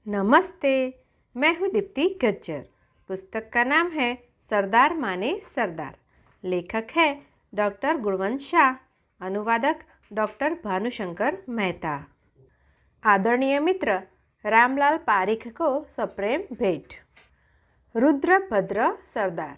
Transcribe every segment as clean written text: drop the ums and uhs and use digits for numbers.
नमस्ते। मैं हूँ दीप्ति गज्जर। पुस्तक का नाम है सरदार माने सरदार। लेखक है डॉक्टर गुणवंत शाह। अनुवादक डॉक्टर भानुशंकर मेहता। आदरणीय मित्र रामलाल पारिख को सप्रेम भेंट। रुद्रभद्र सरदार।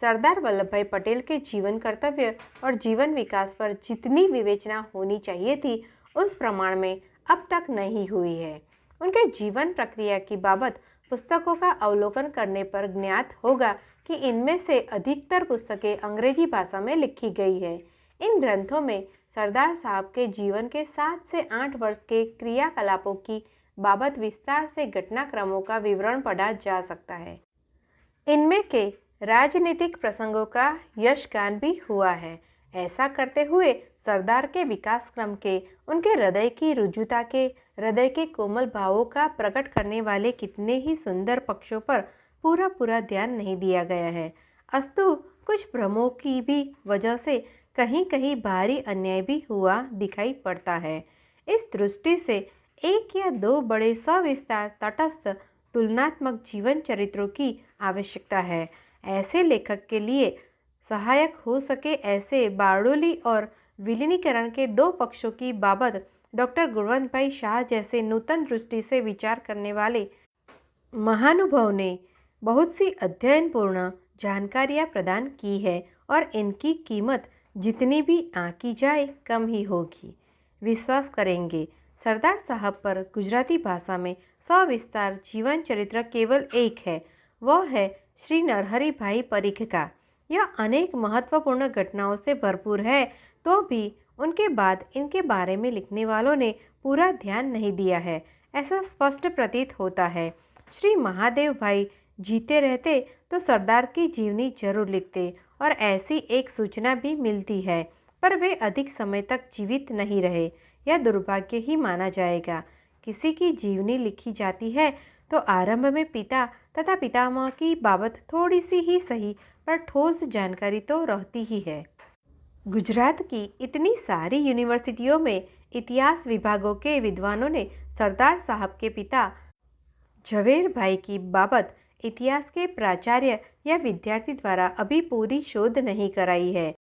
सरदार वल्लभ भाई पटेल के जीवन कर्तव्य और जीवन विकास पर जितनी विवेचना होनी चाहिए थी उस प्रमाण में अब तक नहीं हुई है। उनके जीवन प्रक्रिया की बाबत पुस्तकों का अवलोकन करने पर ज्ञात होगा कि इनमें से अधिकतर पुस्तकें अंग्रेजी भाषा में लिखी गई है। इन ग्रंथों में सरदार साहब के जीवन के 7 से 8 वर्ष के क्रियाकलापों की बाबत विस्तार से घटनाक्रमों का विवरण पढ़ा जा सकता है। इनमें के राजनीतिक प्रसंगों का यशगान भी हुआ है। ऐसा करते हुए सरदार के विकास क्रम के, उनके हृदय की रुजुता के, हृदय के कोमल भावों का प्रकट करने वाले कितने ही सुंदर पक्षों पर पूरा ध्यान नहीं दिया गया है। अस्तु कुछ भ्रमों की भी वजह से कहीं कहीं भारी अन्याय भी हुआ दिखाई पड़ता है। इस दृष्टि से एक या दो बड़े सविस्तार तटस्थ तुलनात्मक जीवन चरित्रों की आवश्यकता है। ऐसे लेखक के लिए सहायक हो सके ऐसे बारडोली और विलीनीकरण के दो पक्षों की बाबत डॉक्टर गुणवंत भाई शाह जैसे नूतन दृष्टि से विचार करने वाले महानुभाव ने बहुत सी अध्ययनपूर्ण जानकारियाँ प्रदान की है और इनकी कीमत जितनी भी आंकी जाए कम ही होगी। विश्वास करेंगे सरदार साहब पर गुजराती भाषा में सविस्तार जीवन चरित्र केवल एक है, वह है श्री नरहरि भाई परीख का। यह अनेक महत्वपूर्ण घटनाओं से भरपूर है, तो भी उनके बाद इनके बारे में लिखने वालों ने पूरा ध्यान नहीं दिया है, ऐसा स्पष्ट प्रतीत होता है। श्री महादेव भाई जीते रहते तो सरदार की जीवनी जरूर लिखते और ऐसी एक सूचना भी मिलती है, पर वे अधिक समय तक जीवित नहीं रहे। यह दुर्भाग्य ही माना जाएगा। किसी की जीवनी लिखी जाती है तो आरंभ में पिता तथा पितामह की बाबत थोड़ी सी ही सही पर ठोस जानकारी तो रहती ही है। गुजरात की इतनी सारी यूनिवर्सिटियों में इतिहास विभागों के विद्वानों ने सरदार साहब के पिता झवेर भाई की बाबत इतिहास के प्राचार्य या विद्यार्थी द्वारा अभी पूरी शोध नहीं कराई है।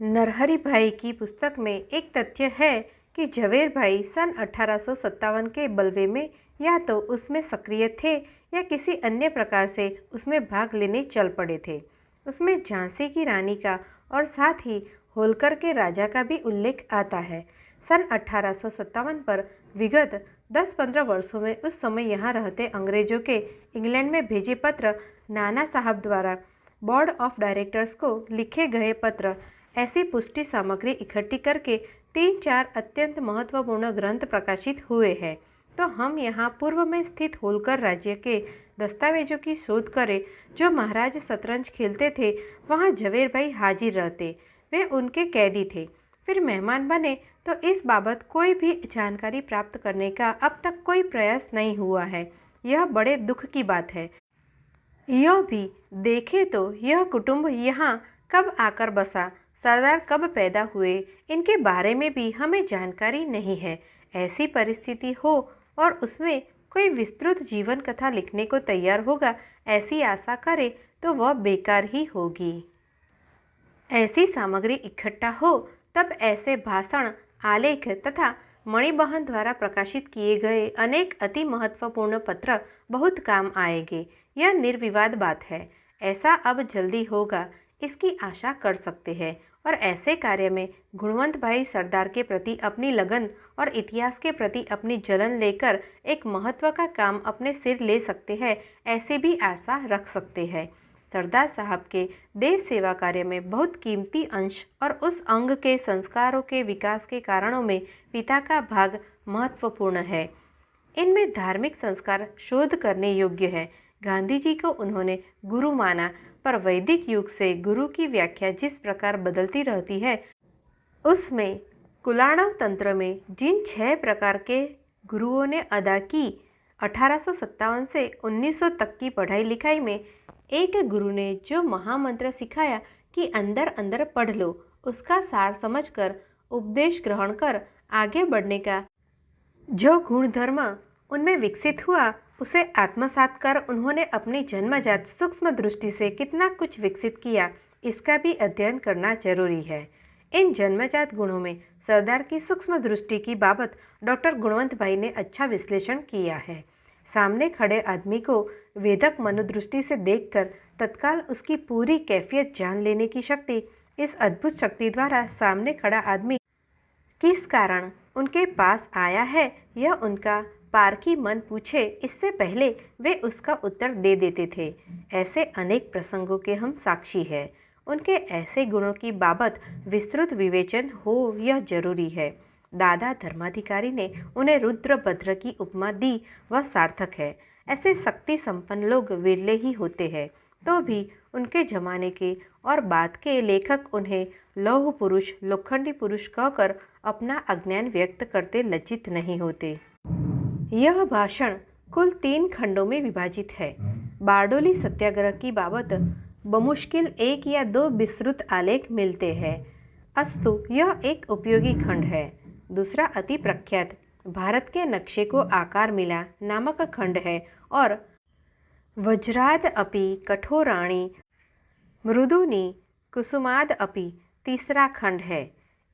नरहरि भाई की पुस्तक में एक तथ्य है कि झवेर भाई सन 1857 के बलवे में या तो उसमें सक्रिय थे या किसी अन्य प्रकार से उसमें भाग लेने चल पड़े थे। उसमें झांसी की रानी का और साथ ही होलकर के राजा का भी उल्लेख आता है। सन 1857 पर विगत 10-15 वर्षों में उस समय यहाँ रहते अंग्रेजों के इंग्लैंड में भेजे पत्र, नाना साहब द्वारा बोर्ड ऑफ डायरेक्टर्स को लिखे गए पत्र, ऐसी पुष्टि सामग्री इकट्ठी करके 3-4 अत्यंत महत्वपूर्ण ग्रंथ प्रकाशित हुए हैं। तो हम यहाँ पूर्व में स्थित होलकर राज्य के दस्तावेजों की शोध करें। जो महाराज शतरंज खेलते थे वहाँ झवेर भाई हाजिर रहते, वे उनके कैदी थे, फिर मेहमान बने, तो इस बाबत कोई भी जानकारी प्राप्त करने का अब तक कोई प्रयास नहीं हुआ है। यह बड़े दुख की बात है। यह भी देखे तो यह कुटुंब यहाँ कब आकर बसा, सरदार कब पैदा हुए, इनके बारे में भी हमें जानकारी नहीं है। ऐसी परिस्थिति हो और उसमें कोई विस्तृत जीवन कथा लिखने को तैयार होगा, ऐसी आशा करे तो वह बेकार ही होगी। ऐसी सामग्री इकट्ठा हो तब ऐसे भाषण, आलेख तथा मणिबहन द्वारा प्रकाशित किए गए अनेक अति महत्वपूर्ण पत्र बहुत काम आएंगे। यह निर्विवाद बात है। ऐसा अब जल्दी होगा, इसकी आशा कर सकते हैं और ऐसे कार्य में गुणवंत भाई सरदार के प्रति अपनी लगन और इतिहास के प्रति अपनी जलन लेकर एक महत्व का काम अपने सिर ले सकते हैं, ऐसी भी आशा रख सकते हैं। सरदार साहब के देश सेवा कार्य में बहुत कीमती अंश और उस अंग के संस्कारों के विकास के कारणों में पिता का भाग महत्वपूर्ण है। इनमें धार्मिक संस्कार शोध करने योग्य है। गांधी जी को उन्होंने गुरु माना, पर वैदिक युग से गुरु की व्याख्या जिस प्रकार बदलती रहती है, उसमें कुलाणव तंत्र में जिन 6 प्रकार के गुरुओं ने अदा की, 1857 से 1900 तक की पढ़ाई लिखाई में एक गुरु ने जो महामंत्र सिखाया कि अंदर अंदर पढ़ लो, उसका सार समझकर उपदेश ग्रहण कर आगे बढ़ने का जो गुण धर्म उनमें विकसित हुआ, उसे आत्मसात कर उन्होंने अपनी जन्मजात सूक्ष्म दृष्टि से कितना कुछ विकसित किया, इसका भी अध्ययन करना जरूरी है। इन जन्मजात गुणों में सरदार की सूक्ष्म दृष्टि की बाबत डॉक्टर गुणवंत भाई ने अच्छा विश्लेषण किया है। सामने खड़े आदमी को वेदक मनोदृष्टि से देखकर तत्काल उसकी पूरी कैफियत जान लेने की शक्ति, इस अद्भुत शक्ति द्वारा सामने खड़ा आदमी किस कारण उनके पास आया है, यह उनका पारखी मन पूछे इससे पहले वे उसका उत्तर दे देते थे। ऐसे अनेक प्रसंगों के हम साक्षी हैं। उनके ऐसे गुणों की बाबत विस्तृत विवेचन हो यह जरूरी है। दादा धर्माधिकारी ने उन्हें रुद्रभद्र की उपमा दी, वह सार्थक है। ऐसे शक्ति संपन्न लोग विरले ही होते हैं, तो भी उनके जमाने के और बाद के लेखक उन्हें लौह पुरुष, लोखंडी पुरुष कहकर अपना अज्ञान व्यक्त करते लज्जित नहीं होते। यह भाषण कुल 3 खंडों में विभाजित है। बारडोली सत्याग्रह की बाबत बमुश्किल 1 या 2 विस्तृत आलेख मिलते हैं, अस्तु यह एक उपयोगी खंड है। दूसरा अति प्रख्यात भारत के नक्शे को आकार मिला नामक खंड है और वज्राद अपि कठोराणि मृदुनि कुसुमाद अपि तीसरा खंड है।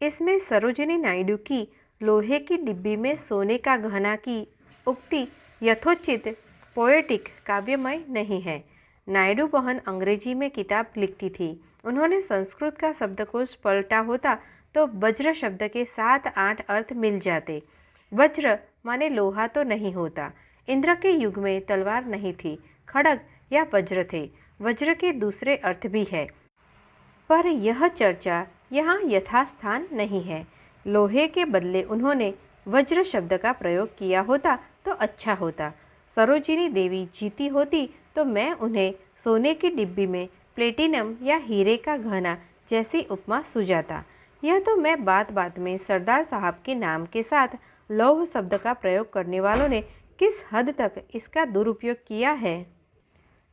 इसमें सरोजिनी नायडू की लोहे की डिब्बी में सोने का गहना की उक्ति यथोचित पोएटिक काव्यमय नहीं है। नायडू बहन अंग्रेजी में किताब लिखती थी। उन्होंने संस्कृत का शब्दकोश पलटा होता तो वज्र शब्द के 7-8 अर्थ मिल जाते। वज्र माने लोहा तो नहीं होता। इंद्र के युग में तलवार नहीं थी, खड़ग या वज्र थे। वज्र के दूसरे अर्थ भी है, पर यह चर्चा यहाँ यथास्थान नहीं है। लोहे के बदले उन्होंने वज्र शब्द का प्रयोग किया होता तो अच्छा होता। सरोजिनी देवी जीती होती तो मैं उन्हें सोने की डिब्बी में प्लेटिनम या हीरे का गहना जैसी उपमा सुझाता। यह तो मैं बात बात में सरदार साहब के नाम के साथ लौह शब्द का प्रयोग करने वालों ने किस हद तक इसका दुरुपयोग किया है,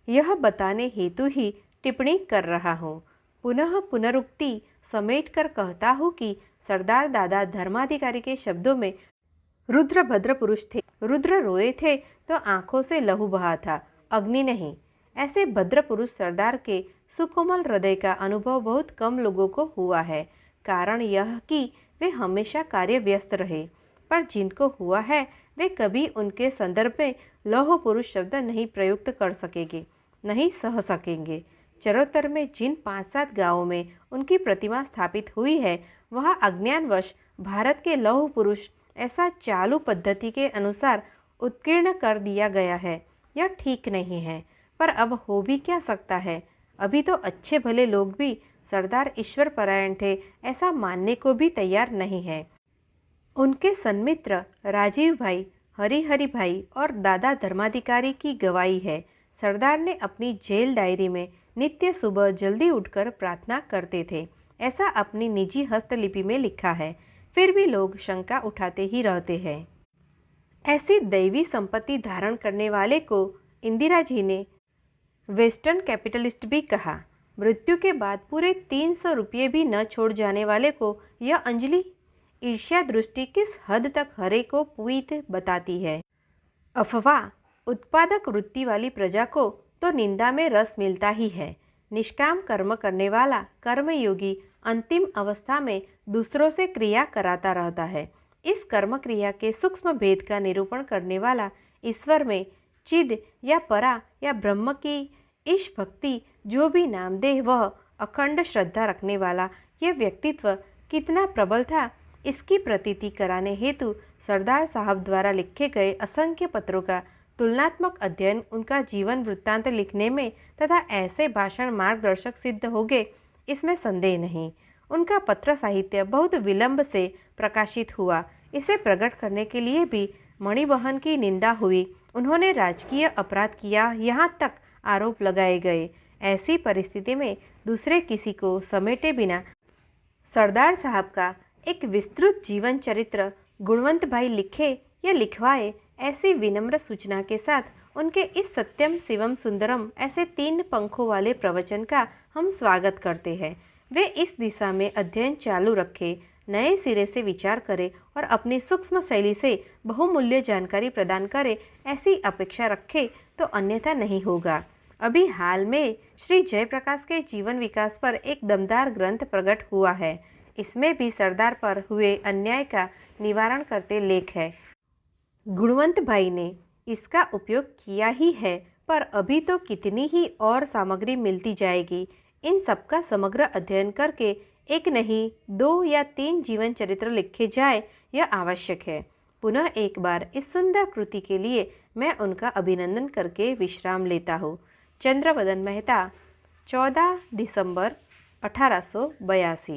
यह बताने हेतु ही टिप्पणी कर रहा हूँ। पुनः पुनरुक्ति समेट कर कहता हूँ कि सरदार दादा धर्माधिकारी के शब्दों में रुद्रभद्र पुरुष थे। रुद्र रोए थे तो आंखों से लहू बहा था, अग्नि नहीं। ऐसे भद्र पुरुष सरदार के सुकोमल हृदय का अनुभव बहुत कम लोगों को हुआ है। कारण यह कि वे हमेशा कार्य व्यस्त रहे, पर जिनको हुआ है वे कभी उनके संदर्भ में लौह पुरुष शब्द नहीं प्रयुक्त कर सकेंगे, नहीं सह सकेंगे। चरोतर में जिन 5-7 गांवों में उनकी प्रतिमा स्थापित हुई है, वह अज्ञानवश भारत के लौह पुरुष ऐसा चालू पद्धति के अनुसार उत्कीर्ण कर दिया गया है। यह ठीक नहीं है, पर अब हो भी क्या सकता है। अभी तो अच्छे भले लोग भी सरदार ईश्वर परायण थे ऐसा मानने को भी तैयार नहीं है। उनके सन्मित्र राजीव भाई, हरिहरि भाई और दादा धर्माधिकारी की गवाही है। सरदार ने अपनी जेल डायरी में नित्य सुबह जल्दी उठकर प्रार्थना करते थे, ऐसा अपनी निजी हस्तलिपि में लिखा है। फिर भी लोग शंका उठाते ही रहते हैं। ऐसी दैवी संपत्ति धारण करने वाले को इंदिरा जी ने वेस्टर्न कैपिटलिस्ट भी कहा। मृत्यु के बाद पूरे 300 रुपये भी न छोड़ जाने वाले को यह अंजलि ईर्ष्या दृष्टि किस हद तक हरे को पुईत बताती है। अफवाह उत्पादक वृत्ति वाली प्रजा को तो निंदा में रस मिलता ही है। निष्काम कर्म करने वाला कर्मयोगी अंतिम अवस्था में दूसरों से क्रिया कराता रहता है। इस कर्म क्रिया के सूक्ष्म भेद का निरूपण करने वाला ईश्वर में चिद या परा या ब्रह्म की ईश भक्ति जो भी नाम दे, वह अखंड श्रद्धा रखने वाला यह व्यक्तित्व कितना प्रबल था, इसकी प्रतीति कराने हेतु सरदार साहब द्वारा लिखे गए असंख्य पत्रों का तुलनात्मक अध्ययन उनका जीवन वृत्तांत लिखने में तथा ऐसे भाषण मार्गदर्शक सिद्ध होंगे, इसमें संदेह नहीं। उनका पत्र साहित्य बहुत विलंब से प्रकाशित हुआ। इसे प्रकट करने के लिए भी मणिबहन की निंदा हुई। उन्होंने राजकीय अपराध किया, यहाँ तक आरोप लगाए गए। ऐसी परिस्थिति में दूसरे किसी को समेटे बिना सरदार साहब का एक विस्तृत जीवन चरित्र गुणवंत भाई लिखे या लिखवाए, ऐसी विनम्र सूचना के साथ उनके इस सत्यम शिवम सुंदरम ऐसे 3 पंखों वाले प्रवचन का हम स्वागत करते हैं। वे इस दिशा में अध्ययन चालू रखें, नए सिरे से विचार करे और अपनी सूक्ष्म शैली से बहुमूल्य जानकारी प्रदान करे, ऐसी अपेक्षा रखे तो अन्यथा नहीं होगा। अभी हाल में श्री जयप्रकाश के जीवन विकास पर एक दमदार ग्रंथ प्रकट हुआ है। इसमें भी सरदार पर हुए अन्याय का निवारण करते लेख है। गुणवंत भाई ने इसका उपयोग किया ही है, पर अभी तो कितनी ही और सामग्री मिलती जाएगी। इन सबका समग्र अध्ययन करके एक नहीं 2 या 3 जीवन चरित्र लिखे जाए, यह आवश्यक है। पुनः एक बार इस सुंदर कृति के लिए मैं उनका अभिनंदन करके विश्राम लेता हूँ। चंद्रवदन मेहता, 14 दिसंबर 1882।